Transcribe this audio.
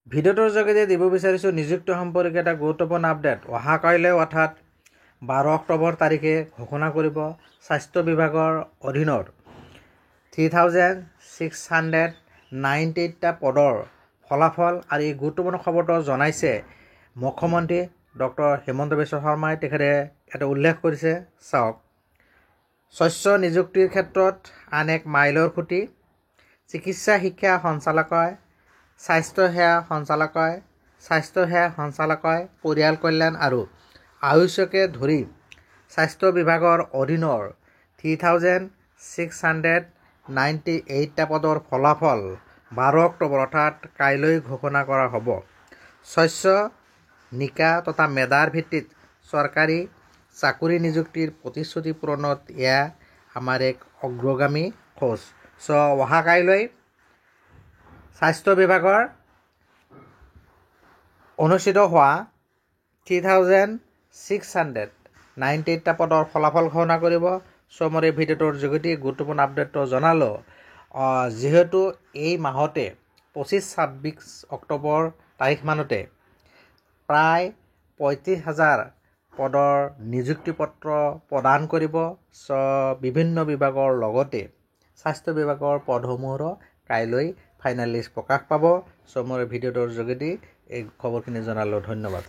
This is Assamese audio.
ভিডিওটোৰ যোগেদি দিব বিচাৰিছোঁ নিযুক্তি সম্পৰ্কে এটা গুৰুত্বপূৰ্ণ আপডেট। অহাকাইলৈ অৰ্থাৎ 12 অক্টোবৰ তাৰিখে ঘোষণা কৰিব স্বাস্থ্য বিভাগৰ অধীনৰ 3698টা পদৰ ফলাফল। আৰু এই গুৰুত্বপূৰ্ণ খবৰটো জনাইছে মুখ্যমন্ত্ৰী ডক্টৰ হিমন্ত বিশ্ব শৰ্মাই। তেখেতে এটা উল্লেখ কৰিছে, চাওক। স্বচ্ছ নিযুক্তিৰ ক্ষেত্ৰত আন এক মাইলৰ খুঁটি। চিকিৎসা শিক্ষা সঞ্চালকালয়, স্বাস্থ্য সেৱা সঞ্চালকালয়, পৰিয়াল কল্যাণ আৰু আয়ুষকে ধৰি স্বাস্থ্য বিভাগৰ অধীনৰ 3698টা পদৰ ফলাফল 12 অক্টোবৰ অৰ্থাৎ কাইলৈ ঘোষণা কৰা হ'ব। স্বচ্ছ নিকা তথা মেধাৰ ভিত্তিত চৰকাৰী চাকৰি নিযুক্তিৰ প্ৰতিশ্ৰুতি পূৰণত এয়া আমাৰ এক অগ্ৰগামী খোজ। অহাকাইলৈ স্বাস্থ্য বিভাগৰ অনুষ্ঠিত হোৱা 3698টা পদৰ ফলাফল ঘোষণা কৰিব। মই এই ভিডিঅ'টোৰ যোগেদি গুৰুত্বপূৰ্ণ আপডেটটো জনালোঁ। যিহেতু এই মাহতে 25-26 অক্টোবৰ তাৰিখমানতে প্ৰায় 35,000 পদৰ নিযুক্তি পত্ৰ প্ৰদান কৰিব। বিভিন্ন বিভাগৰ লগতে স্বাস্থ্য বিভাগৰ পদসমূহৰো কাইলৈ ফাইনেল লিষ্ট প্ৰকাশ পাব। মই ভিডিঅ'টোৰ যোগেদি এই খবৰখিনি জনালোঁ। ধন্যবাদ।